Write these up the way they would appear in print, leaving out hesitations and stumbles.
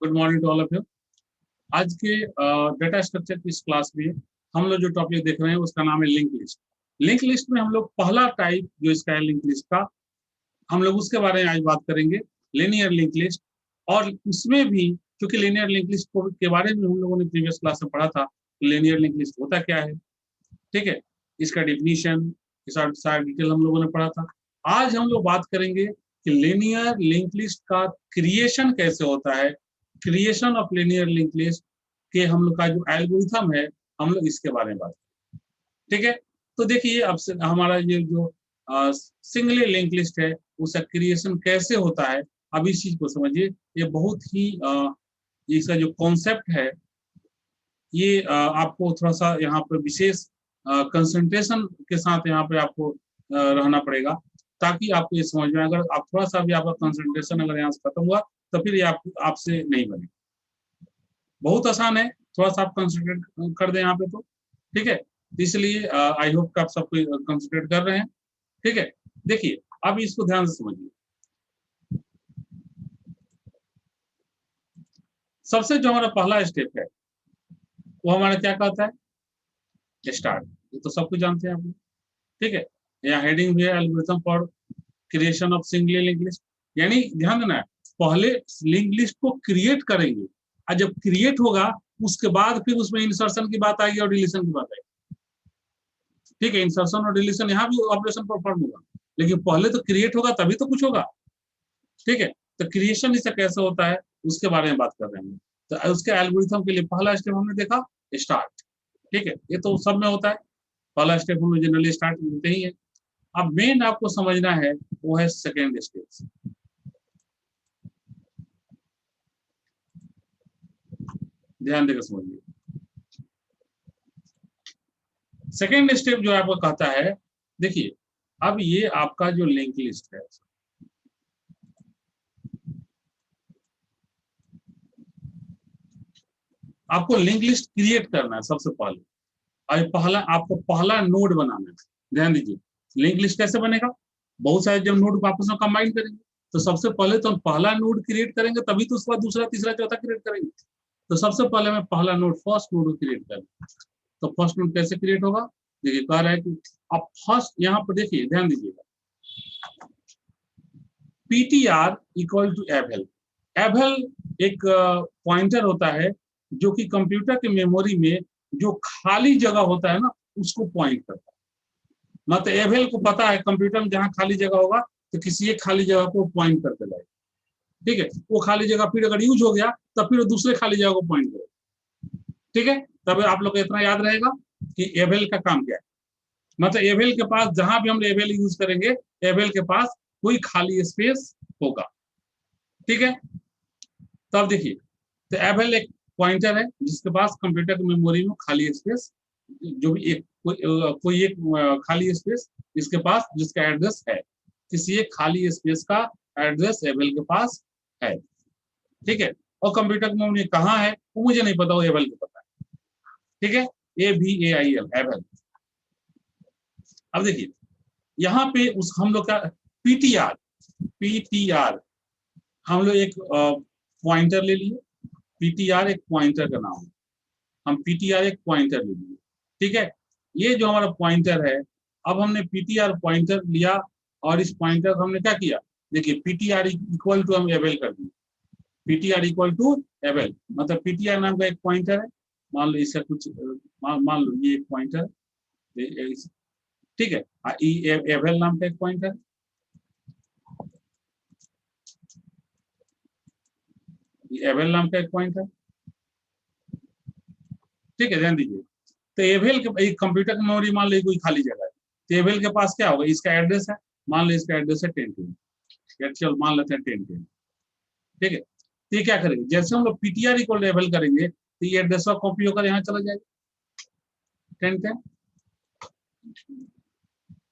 Good morning to all of you. आज के data structure की इस क्लास में हम लोग जो टॉपिक देख रहे हैं उसका नाम है लिंक लिस्ट। लिंक लिस्ट में हम लोग पहला टाइप जो इसका है लिंक लिस्ट का, हम लोग उसके बारे में आज बात करेंगे, लिनियर लिंक लिस्ट। और उसमें भी क्योंकि लिनियर लिंक लिस्ट के बारे में हम लोगों ने प्रीवियस क्लास में पढ़ा था, लिनियर लिंक लिस्ट होता क्या है, ठीक है, इसका डिफिनीशन सारा डिटेल हम लोगों ने पढ़ा था। आज हम लोग बात करेंगे कि लिनियर लिंक लिस्ट का क्रिएशन कैसे होता है, creation of linear link list के हम लोग का जो एल्गोरिथम है, हम लोग इसके बारे में बात करेंगे, ठीक है। तो देखिए अब से हमारा ये जो सिंगल लिंक लिस्ट है उसका क्रिएशन कैसे होता है, अब इस चीज को समझिए। ये बहुत ही इसका जो कॉन्सेप्ट है ये आपको थोड़ा सा यहाँ पर विशेष कंसंट्रेशन के साथ यहाँ पे आपको रहना पड़ेगा ताकि आपको ये समझ में। अगर आप थोड़ा सा भी आपका कंसंट्रेशन अगर यहाँ से खत्म हुआ तो फिर ये आपसे नहीं बने। बहुत आसान है, थोड़ा सा आप कंसंट्रेट कर दें यहाँ पे तो ठीक है। इसलिए आई होप कि आप सब कंसंट्रेट कर रहे हैं, ठीक है। देखिए अब इसको ध्यान से समझिए। सबसे जो हमारा पहला स्टेप है वो हमारा क्या कहता है, स्टार्ट। ये तो सब कुछ जानते हैं आप लोग, ठीक है। यहाँ हेडिंग भी है algorithm for creation of single link list, यानी ध्यान देना है पहले लिंक लिस्ट को क्रिएट करेंगे और जब क्रिएट होगा उसके बाद फिर उसमें इंसर्शन की बात आएगी और डिलीशन की बात आएगी, ठीक है। इंसर्शन और डिलीशन यहाँ भी ऑपरेशन परफॉर्म होगा, लेकिन पहले तो क्रिएट होगा तभी तो कुछ होगा, ठीक है। तो क्रिएशन इससे कैसे होता है उसके बारे में बात कर रहे हैं। तो उसके एल्गोरिथम के लिए पहला स्टेप हमने देखा स्टार्ट, ठीक है। ये तो सब में होता है, पहला स्टेप हम लोग जनरली स्टार्ट मिलते ही है। अब मेन आपको समझना है वो है सेकेंड स्टेप। ध्यान देकर समझिए। सेकेंड स्टेप जो आपको कहता है, देखिए अब ये आपका जो लिंक लिस्ट है, आपको लिंक लिस्ट क्रिएट करना है सबसे पहले। और पहला आपको पहला नोड बनाना है। ध्यान दीजिए लिंक लिस्ट कैसे बनेगा, बहुत सारे जब नोड को आपस में कंबाइन करेंगे तो सबसे पहले तो हम पहला नोड क्रिएट करेंगे, तभी तो उसके बाद दूसरा तीसरा चौथा क्रिएट करेंगे। तो सबसे पहले मैं पहला नोड फर्स्ट नोड क्रिएट करेंगे। तो फर्स्ट नोड कैसे क्रिएट होगा, देखिए कह रहा है कि अब फर्स्ट यहाँ पर देखिए ध्यान दीजिएगा, पीटीआर इक्वल टू एवल। एवल एक पॉइंटर होता है जो कि कंप्यूटर के मेमोरी में जो खाली जगह होता है ना उसको पॉइंट करता है। मतलब एवल को पता है कंप्यूटर में जहां खाली जगह होगा तो किसी एक खाली जगह को पॉइंट करते जाएगा, ठीक है। वो खाली जगह फिर अगर यूज हो गया तब फिर दूसरे खाली जगह को पॉइंट करेगा, ठीक है। तब आप लोग को इतना याद रहेगा कि एवल का काम क्या है। मतलब एवल के पास जहां भी हम एवल यूज करेंगे एवल के पास कोई खाली स्पेस होगा, ठीक है। तब देखिए तो एवल एक पॉइंटर है जिसके पास कंप्यूटर की मेमोरी में खाली स्पेस, जो भी एक कोई एक खाली स्पेस इसके पास जिसका एड्रेस है, किसी एक खाली स्पेस का एड्रेस एवल के पास है, ठीक है। और कंप्यूटर की मेमोरी कहाँ है वो मुझे नहीं पता, वो एवल को पता है, ठीक है। AVAIL एवल। अब देखिए यहाँ पे उस हम लोग का पीटीआर हम लोग एक पॉइंटर ले लिए। पीटीआर एक पॉइंटर का नाम है, हम पीटीआर एक पॉइंटर ले लिए, ठीक है। ये जो हमारा पॉइंटर है, अब हमने पीटीआर पॉइंटर लिया और इस पॉइंटर को हमने क्या किया, देखिए पीटीआर इक्वल टू हम एवल कर दिए। पीटीआर इक्वल टू एवल मतलब पीटीआर नाम का एक पॉइंटर है, मान लो इसका कुछ मान लो ये एक पॉइंटर, ठीक है। एवल नाम का एक पॉइंटर, एवल नाम का एक पॉइंटर, ठीक है। ध्यान दीजिए तो एवल के कंप्यूटर की मेमोरी मान लो कोई खाली जगह है तो एवल के पास क्या होगा, इसका एड्रेस है, मान लो इसका एड्रेस है 1010, चलो मान लेते हैं 1010, ठीक है। तो ये क्या करेंगे, जैसे हम लोग पीटीआर इक्वल टू एवल करेंगे तो ये एड्रेस का कॉपी होकर यहाँ चला जाएगा 1010,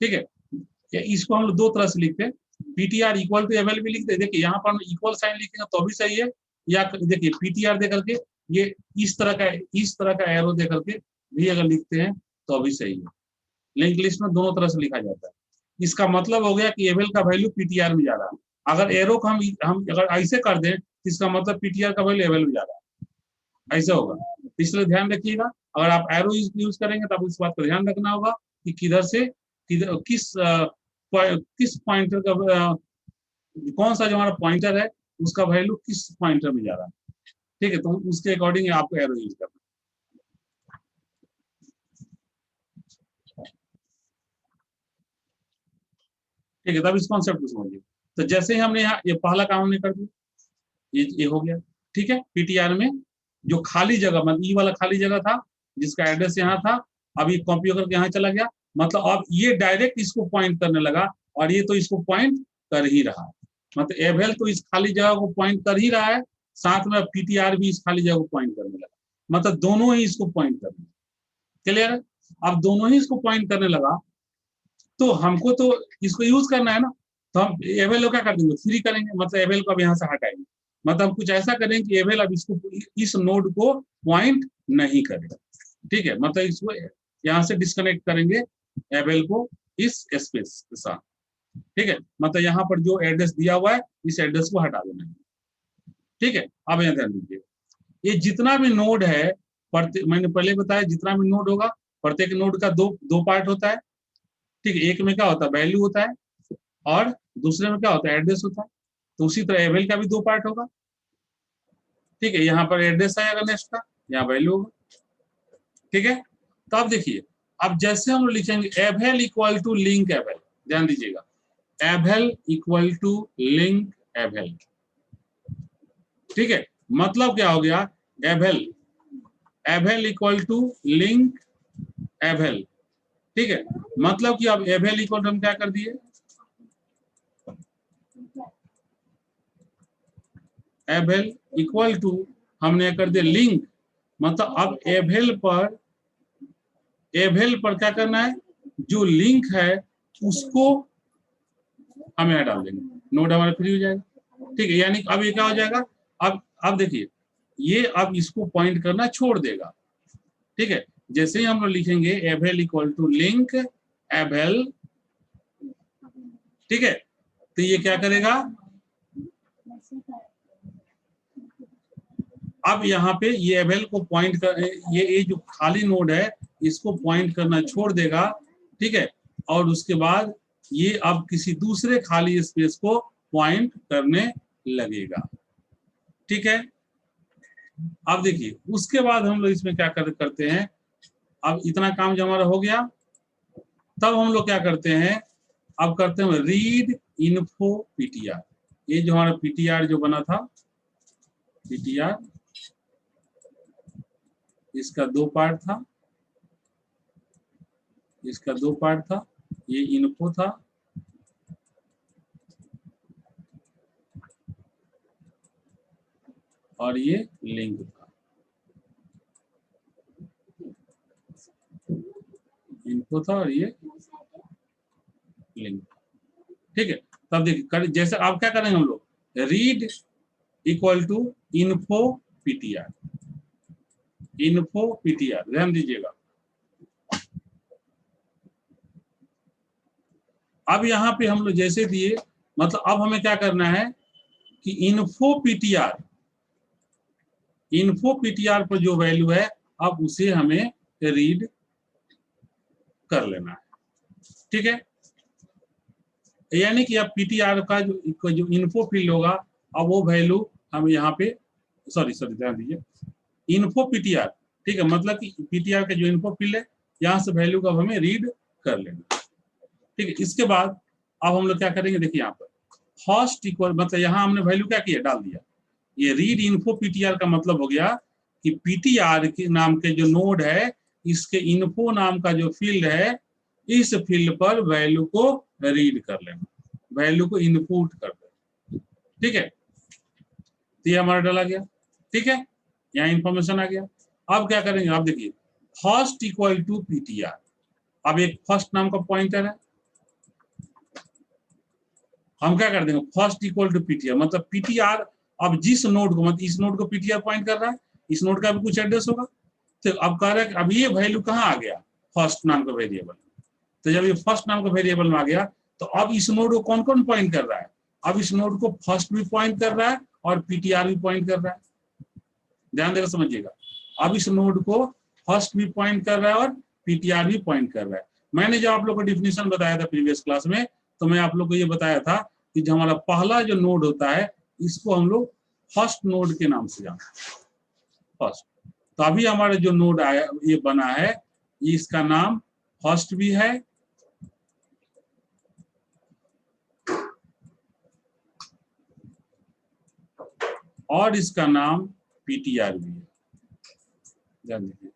ठीक है। इसको हम लोग दो तरह से लिखते हैं, पीटीआर इक्वल टू एवल भी लिखते हैं। देखिए यहाँ पर हम इक्वल साइन लिखेंगे तो भी सही है, या देखिए पीटीआर दे करके ये इस तरह का एरो दे करके भी अगर लिखते हैं तो भी सही है। लिंक लिस्ट में दोनों तरह से लिखा जाता है। इसका मतलब हो गया कि एवल का वैल्यू पीटीआर में जा रहा है। अगर एरो को हम अगर ऐसे कर दें तो इसका मतलब पीटीआर का वैल्यू एवेल में जा रहा है, ऐसा होगा। इसलिए ध्यान रखिएगा, अगर आप एरो यूज करेंगे तो आपको इस बात का ध्यान रखना होगा कि किधर से किस पॉइंटर का कौन सा जो हमारा पॉइंटर है उसका वैल्यू किस पॉइंटर में जा रहा है। ठीक है, तो उसके अकॉर्डिंग आपको एरो यूज करना। ठीक है, तब इस कॉन्सेप्ट को समझिए। तो जैसे ही हमने यहाँ ये पहला काम हमने कर दिया, ये हो गया। ठीक है, पीटीआर में जो खाली जगह मतलब ई वाला खाली जगह था जिसका एड्रेस यहाँ था, अब ये कॉपी होकर के यहाँ चला गया, मतलब अब ये डायरेक्ट इसको पॉइंट करने लगा और ये तो इसको पॉइंट कर ही रहा है, मतलब एवेल तो इस खाली जगह को पॉइंट कर ही रहा है, साथ में पीटीआर भी इस खाली जगह को पॉइंट करने लगा, मतलब दोनों ही इसको पॉइंट करने। क्लियर है? अब दोनों ही इसको पॉइंट करने लगा तो हमको तो इसको यूज करना है ना, तो हम एवेल को क्या कर देंगे, फ्री करेंगे, मतलब एवेल को अब यहाँ से हटाएंगे, मतलब हम कुछ ऐसा करें कि एवेल अब इसको इस नोड को पॉइंट नहीं करेगा। ठीक है, मतलब इसको यहाँ से डिस्कनेक्ट करेंगे एवेल को इस स्पेस के साथ। ठीक है, मतलब यहाँ पर जो एड्रेस दिया हुआ है इस एड्रेस को हटा देना है। ठीक है, अब यहाँ ध्यान दीजिए, ये जितना भी नोड है, मैंने पहले बताया जितना भी नोड होगा प्रत्येक नोड का दो पार्ट होता है। ठीक है, एक में क्या होता है, वैल्यू होता है, और दूसरे में क्या होता है, एड्रेस होता है। तो उसी तरह एवेल का भी दो पार्ट होगा। ठीक है, यहाँ पर एड्रेस आएगा नेक्स्ट का, यहाँ वैल्यू होगा। ठीक है, तो अब देखिए, अब जैसे हम लिखेंगे avail equal to link avail, ध्यान दीजिएगा, avail equal to link avail. ठीक है, मतलब क्या हो गया, avail avail equal to link avail. ठीक है, मतलब कि अब एवेल इक्वल हम क्या कर दिए, एवेल इक्वल टू हमने कर दिया लिंक, मतलब अब एवेल पर क्या करना है, जो लिंक है उसको हम यहाँ डाल देंगे, नोड हमारा फ्री हो जाएगा। ठीक है, यानी अब ये क्या हो जाएगा, अब देखिए ये अब इसको पॉइंट करना छोड़ देगा। ठीक है, जैसे ही हम लोग लिखेंगे avail equal to link avail, ठीक है, तो ये क्या करेगा, अब यहाँ पे ये एवेल को पॉइंट कर, ये जो खाली नोड है इसको पॉइंट करना छोड़ देगा। ठीक है, और उसके बाद ये अब किसी दूसरे खाली स्पेस को पॉइंट करने लगेगा। ठीक है, अब देखिए उसके बाद हम लोग इसमें क्या करते हैं, अब इतना काम जब हमारा हो गया तब हम लोग क्या करते हैं, अब करते हैं रीड इन्फो पीटीआर। ये जो हमारा पीटीआर जो बना था, पीटीआर इसका दो पार्ट था, इसका दो पार्ट था, ये इन्फो था और ये लिंक था, इन्फो था और ये लिंक। ठीक है, तब देखिए जैसे आप क्या करेंगे, हम लोग read equal to info PTR, info PTR, ध्यान दीजिएगा। अब यहाँ पे हम लोग जैसे दिए, मतलब अब हमें क्या करना है कि इन्फो पीटीआर पर जो वैल्यू है अब उसे हमें रीड कर लेना है। ठीक है, यानी कि अब पीटीआर का जो इन्फो फील्ड होगा अब वो वैल्यू हम यहाँ पे सॉरी ध्यान दीजिए, इन्फो पीटीआर। ठीक है, मतलब कि पीटीआर का जो इन्फो फील्ड है यहाँ से वैल्यू का हमें रीड कर लेना। ठीक है, इसके बाद अब हम लोग क्या करेंगे, देखिए यहाँ पर फर्स्ट इक्वल, मतलब यहाँ हमने वैल्यू क्या किया, डाल दिया। ये रीड इन्फो पीटीआर का मतलब हो गया कि पीटीआर के नाम के जो नोड है इसके इन्फो नाम का जो फील्ड है इस फील्ड पर वैल्यू को रीड कर लेना, वैल्यू को इनपुट कर देना। ठीक है, तो ये हमारा डाला गया। ठीक है, यहाँ इंफॉर्मेशन आ गया। अब क्या करेंगे, आप देखिए फर्स्ट इक्वल टू पीटीआर, अब एक फर्स्ट नाम का पॉइंटर है, हम क्या कर देंगे फर्स्ट इक्वल टू पीटीआर, मतलब पीटीआर अब जिस नोड को, मतलब इस नोड को पीटीआर पॉइंट कर रहा है, इस नोड का भी कुछ एड्रेस होगा। तो अब कह रहा है कि अब ये वैल्यू कहाँ आ गया, फर्स्ट नाम का वेरिएबल। तो जब ये फर्स्ट नाम का वेरिएबल में आ गया तो अब इस नोड को कौन कौन पॉइंट कर रहा है, अब इस नोड को फर्स्ट भी पॉइंट कर रहा है और पीटीआर भी पॉइंट कर रहा है, ध्यान देकर समझिएगा। अब इस नोड को फर्स्ट भी पॉइंट कर रहा है और पीटीआर भी पॉइंट कर रहा है। मैंने जो आप लोग को डिफिनेशन बताया था प्रीवियस क्लास में, तो मैं आप लोग को ये बताया था कि जो हमारा पहला जो नोड होता है इसको हम लोग फर्स्ट नोड के नाम से जानते हैं, फर्स्ट। तो अभी हमारा जो नोड आया ये बना है, इसका नाम फर्स्ट भी है और इसका नाम पीटीआर भी है, ध्यान दीजिए।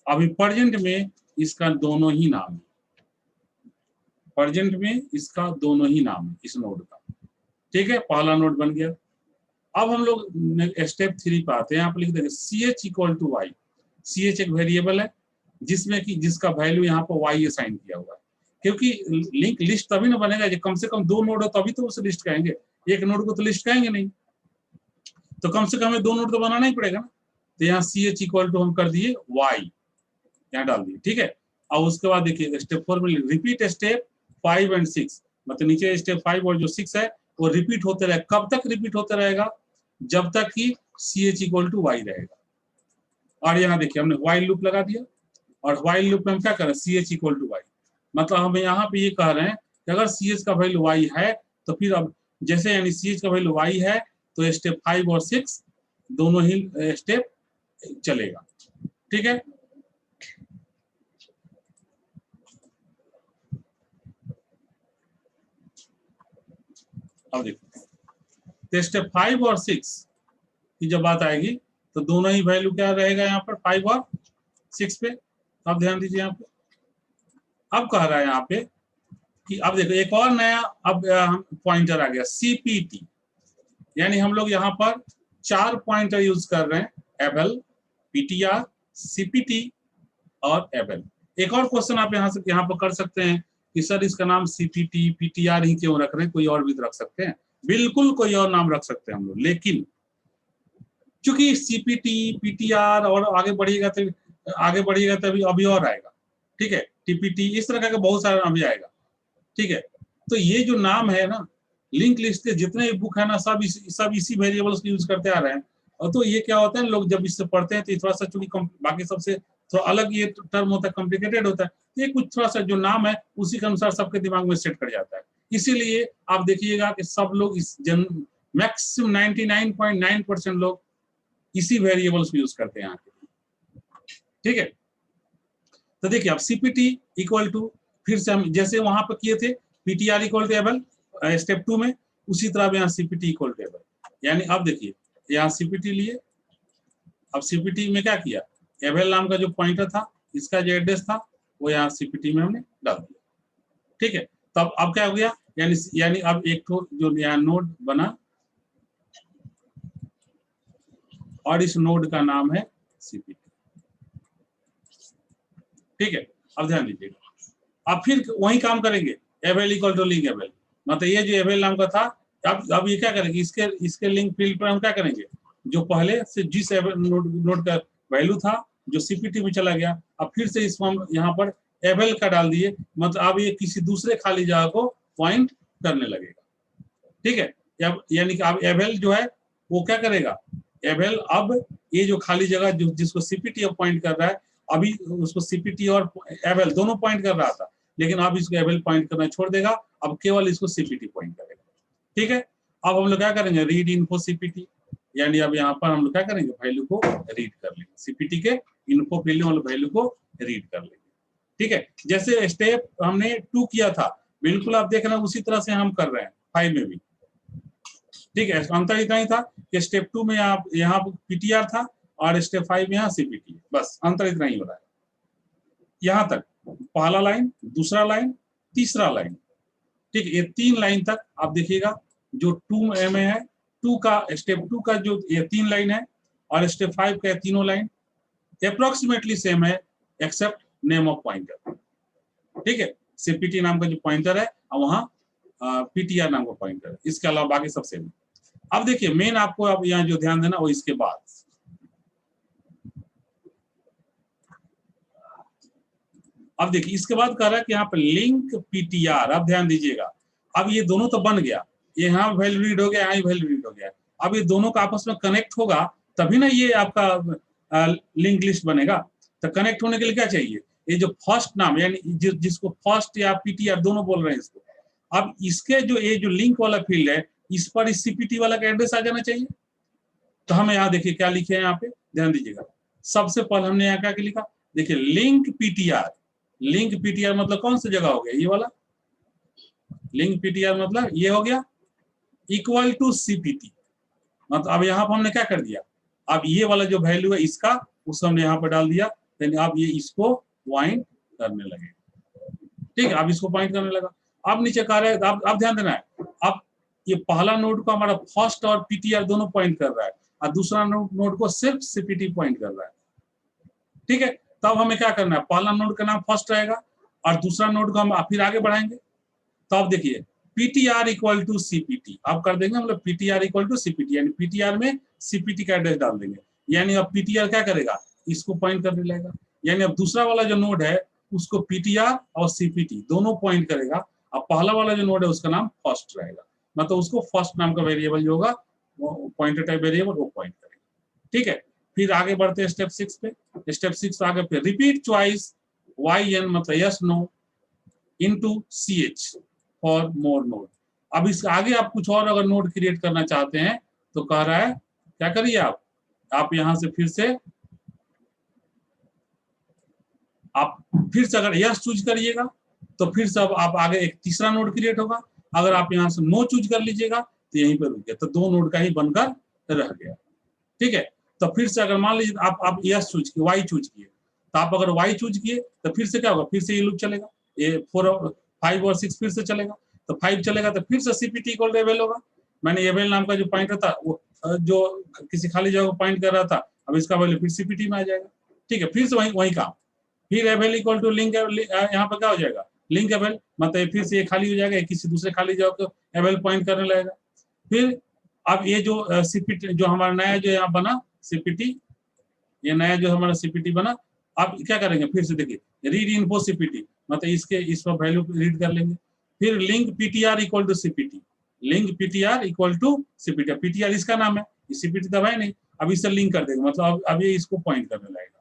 अभी प्रेजेंट में इसका दोनों ही नाम है, प्रेजेंट में इसका दोनों ही नाम है इस नोड का, ठीक है। पहला नोड बन गया। अब हम लोग स्टेप 3 पे आते हैं। यहाँ पर लिख देंगे CH equal to y. CH एक वेरिएबल है जिसमें कि जिसका वैल्यू यहाँ पर y असाइन किया हुआ है, क्योंकि लिंक लिस्ट तभी ना बनेगा जब कम से कम 2 नोड हो, तभी तो उसे लिस्ट कहेंगे, एक नोड को तो लिस्ट कहेंगे नहीं। तो कम से कम हमें 2 नोड तो बनाना ही पड़ेगा ना। तो यहाँ CH इक्वल टू हम कर दिए y, यहाँ डाल दिए, ठीक है। अब उसके बाद देखिए स्टेप 4 में रिपीट स्टेप 5 एंड 6, मतलब नीचे स्टेप 5 और जो 6 है वो रिपीट होते रहे। कब तक रिपीट होते रहेगा? जब तक कि CH इक्वल टू वाई रहेगा। और यहाँ देखिए हमने वाइल लूप लगा दिया, और वाइल लूप में हम क्या करें, CH इक्वल टू वाई। मतलब हम यहाँ पे ये कह रहे हैं कि अगर CH का वैल्यू y है तो फिर अब जैसे यानी CH का वैल्यू y है तो स्टेप 5 और 6 दोनों ही स्टेप चलेगा, ठीक है। अब देखो तो स्टेप 5 और 6 की जब बात आएगी तो दोनों ही वैल्यू क्या रहेगा यहाँ पर 5 और 6 पे। अब ध्यान दीजिए यहाँ पे, अब कह रहा है यहाँ पे कि अब देखो एक और नया अब पॉइंटर आ गया CPT, यानी हम लोग यहाँ पर 4 पॉइंटर यूज कर रहे हैं, एबल, PTR, CPT और एबल। एक और क्वेश्चन आप यहाँ पर कर सकते हैं कि सर इसका नाम CPT PTR ही क्यों रख रहे हैं, कोई और भी तो रख सकते हैं। बिल्कुल कोई और नाम रख सकते हैं हम लोग, लेकिन क्योंकि CPT PTR और आगे बढ़िएगा तो अभी और आएगा, ठीक है। TPT इस तरह का बहुत सारा अभी आएगा, ठीक है। तो ये जो नाम है ना, लिंक लिस्ट के जितने बुक है ना, सब इसी वेरिएबल्स को यूज करते आ रहे हैं। और तो ये क्या होता है, लोग जब इससे पढ़ते हैं तो थोड़ा सा चूंकि बाकी सबसे थोड़ा अलग ये टर्म होता है, कॉम्प्लिकेटेड होता है, ये कुछ थोड़ा सा जो नाम है उसी के अनुसार सबके दिमाग में सेट कर जाता है। इसीलिए आप देखिएगा कि सब लोग इस मैक्सिमम 99.9% लोग इसी वेरिएबल्स को यूज करते हैं यहाँ के, ठीक है। तो देखिए अब CPT इक्वल टू, फिर से हम जैसे वहां पर किए थे PTR equal to avail step 2 में, उसी तरह यहाँ CPT इक्वल टू एबल। यानी अब देखिए यहाँ CPT लिए, अब CPT में क्या किया, एबल नाम का जो पॉइंटर था, इसका जो एड्रेस था वो यहाँ CPT में हमने डाल दिया, ठीक है। तब अब क्या हो गया, यानी अब एक तो जो यहाँ नोड बना और इस नोड का नाम है CPT, ठीक है। अब ध्यान दीजिएगा, अब फिर वही काम करेंगे, avail equal to link avail. मतलब ये जो एबल नाम का था, अब ये क्या करेंगे, इसके लिंक फील्ड पर हम क्या करेंगे, जो पहले से जिस नोड का वैल्यू था जो CPT में चला गया, अब फिर से इसको हम यहाँ पर एबल का डाल दिए। मतलब अब ये किसी दूसरे खाली जगह को पॉइंट करने लगेगा, ठीक है। यानी कि अब एबल जो है वो क्या करेगा, एबल अब ये जो खाली जगह जिसको CPT अब पॉइंट कर रहा है, अभी उसको CPT और एबल दोनों पॉइंट कर रहा था, लेकिन अब इसको एबल पॉइंट करना छोड़ देगा, अब केवल इसको CPT पॉइंट करेगा, ठीक है। अब हम लोग क्या करेंगे, रीड इन्फो CPT, यानी अब यहाँ पर हम लोग क्या करेंगे, वैल्यू को रीड कर लेंगे, CPT के इन्फो फील्ड में वैल्यू को रीड कर लेंगे, ठीक है। जैसे स्टेप हमने 2 किया था, बिल्कुल आप देख रहे हैं उसी तरह से हम कर रहे हैं 5 में भी, ठीक है। अंतर इतना ही था कि स्टेप 2 में यहाँ PTR था और स्टेप 5 में यहाँ CPT, बस अंतर इतना ही हो रहा है। यहाँ तक पहला लाइन, दूसरा लाइन, तीसरा लाइन, ठीक है। ये 3 लाइन तक आप देखिएगा जो 2 में है, 2 का स्टेप 2 का जो ये 3 लाइन है और स्टेप 5 का तीनों लाइन अप्रोक्सीमेटली सेम है, एक्सेप्ट नेम ऑफ पॉइंटर, ठीक है। CPT नाम का जो पॉइंटर है और वहाँ PTR नाम का पॉइंटर है, इसके अलावा बाकी सब सेम है। अब देखिए मेन आपको अब यहाँ जो ध्यान देना वो इसके बाद, अब देखिए इसके बाद कह रहा है कि यहाँ पे लिंक PTR, अब ध्यान दीजिएगा, अब ये दोनों तो बन गया, ये यहाँ वैल्यू रीड हो गया, यहाँ वैल्यू रीड हो गया। अब ये दोनों का आपस में कनेक्ट होगा तभी ना ये आपका लिंक लिस्ट बनेगा। तो कनेक्ट होने के लिए क्या चाहिए, ये जो फर्स्ट नाम यानी जिसको फर्स्ट या पीटीआर दोनों बोल रहे हैं इसको, अब इसके जो ये जो लिंक वाला फील्ड है इस पर इस सीपीटी वाला का एड्रेस आ जाना चाहिए। तो हमें यहाँ देखिए क्या लिखे हैं, यहाँ पे ध्यान दीजिएगा। सबसे पहले हमने यहाँ क्या लिखा, देखिए लिंक पीटीआर। लिंक पीटीआर मतलब कौन सी जगह हो गया, ये वाला लिंक पीटीआर मतलब ये हो गया इक्वल टू सीपीटी। मतलब अब यहाँ पर हमने क्या कर दिया, अब ये वाला जो वैल्यू है इसका उसको हमने यहाँ पर डाल दिया, यानी अब ये इसको पॉइंट करने लगे। ठीक है, अब इसको पॉइंट करने लगा। अब नीचे कह रहा है, अब ध्यान देना है, अब ये पहला नोड को हमारा फर्स्ट और पीटीआर दोनों पॉइंट कर रहा है और दूसरा नोड को सिर्फ सीपीटी पॉइंट कर रहा है। ठीक है, तब हमें क्या करना है, पहला नोड का नाम फर्स्ट रहेगा और दूसरा नोड को हम फिर आगे बढ़ाएंगे। तो अब देखिए पीटीआर इक्वल टू सीपीटी, अब कर देंगे हम लोग पीटीआर इक्वल टू सीपीटी, यानी पीटीआर में सीपीटी का एड्रेस डाल देंगे। यानी अब पीटीआर क्या करेगा, इसको पॉइंट करने लगेगा। यानी अब दूसरा वाला जो नोड है उसको पीटीआर और सीपीटी दोनों पॉइंट करेगा। अब पहला वाला जो नोड है उसका नाम फर्स्ट रहेगा, मतलब उसको फर्स्ट नाम का वेरिएबल जो होगा वो पॉइंटर टाइप वेरिएबल वो पॉइंट करेगा। ठीक है, फिर आगे बढ़ते हैं स्टेप 6 पे। स्टेप 6 आगे पे रिपीट चॉइस yn मतलब yes no into ch for more node. अब इसके आगे आप कुछ और अगर नोड क्रिएट करना चाहते हैं तो कह रहा है क्या करिए आप यहां से फिर से अगर यस चूज करिएगा तो फिर से अब आप आगे एक तीसरा नोड क्रिएट होगा। अगर आप यहां से नो चूज कर लीजिएगा तो यहीं पर रुक गया, तो दो नोड का ही बनकर रह गया। ठीक है, तो फिर से अगर मान लीजिए आप यस चूज किए, वाई चूज किए, तो आप अगर वाई चूज किए तो फिर से क्या होगा, फिर से ये लूप चलेगा, ये 4 5 और 6 फिर से चलेगा। तो 5 चलेगा तो फिर से सीपीटी इक्वल एवेल होगा। मैंने एवेल नाम का जो पॉइंटर था वो जो किसी खाली जगह को पॉइंट कर रहा था, अब इसका वैल्यू फिर सीपीटी में आ जाएगा। ठीक है, फिर से वही काम, फिर एवेल इक्वल टू लिंक, यहाँ पर क्या हो जाएगा लिंक एवेल, मतलब फिर से ये खाली हो जाएगा, किसी दूसरे खाली जगह को एवेल पॉइंट करने लगेगा। फिर अब ये जो सीपीटी जो हमारा नया जो यहाँ बना सीपीटी, ये नया जो हमारा सीपीटी बना, अब क्या करेंगे फिर से देखिए रीड इन्फो सीपीटी, मतलब इस पर वैल्यू रीड कर लेंगे। फिर link PTR equal to CPT, link PTR equal to CPT, PTR इसका नाम है, सीपीटी तब है नहीं, अब इससे लिंक कर देंगे, मतलब अब ये इसको पॉइंट करने लगेगा।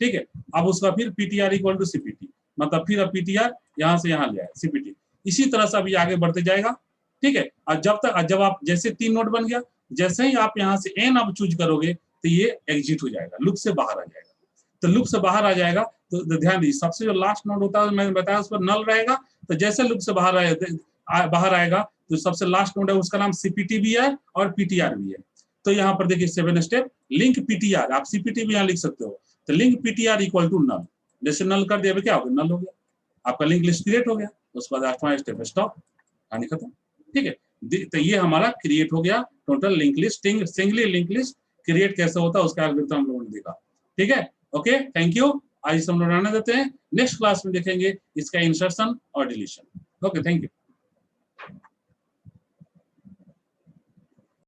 ठीक है, अब उसका फिर पीटीआर इक्वल टू सीपीटी, मतलब फिर अब पीटीआर यहाँ से यहाँ ले आए सीपीटी। इसी तरह से अभी आगे बढ़ते जाएगा। ठीक है, और जब आप जैसे 3 नोड बन गया, जैसे ही आप यहाँ से एन अब चूज करोगे तो ये एग्जिट हो जाएगा, लूप से बाहर आ जाएगा। तो लूप से बाहर आ जाएगा तो ध्यान दीजिए सबसे जो लास्ट नोड होता है मैंने बताया उस पर नल रहेगा। तो जैसे लूप से बाहर आएगा तो सबसे लास्ट नोड है उसका नाम सीपीटी भी है और पीटीआर भी है। तो यहाँ पर देखिए 7 स्टेप लिंक पीटीआर, आप सीपीटी भी यहाँ लिख सकते हो। तो link PTR equal to null, जैसे नल कर दिया क्या हो गया, नल हो गया, आपका लिंक लिस्ट क्रिएट हो गया। उसके बाद 8वां स्टेप स्टॉप, कहानी खत्म। ठीक है, तो ये हमारा क्रिएट हो गया total link list. Singly link list create कैसे होता है उसका एल्गोरिथम हम लोगों ने देखा। ठीक है, ओके, थैंक यू। आज हम लोग रहने देते हैं, नेक्स्ट क्लास में देखेंगे इसका इंसर्शन और डिलीशन। Okay, thank you.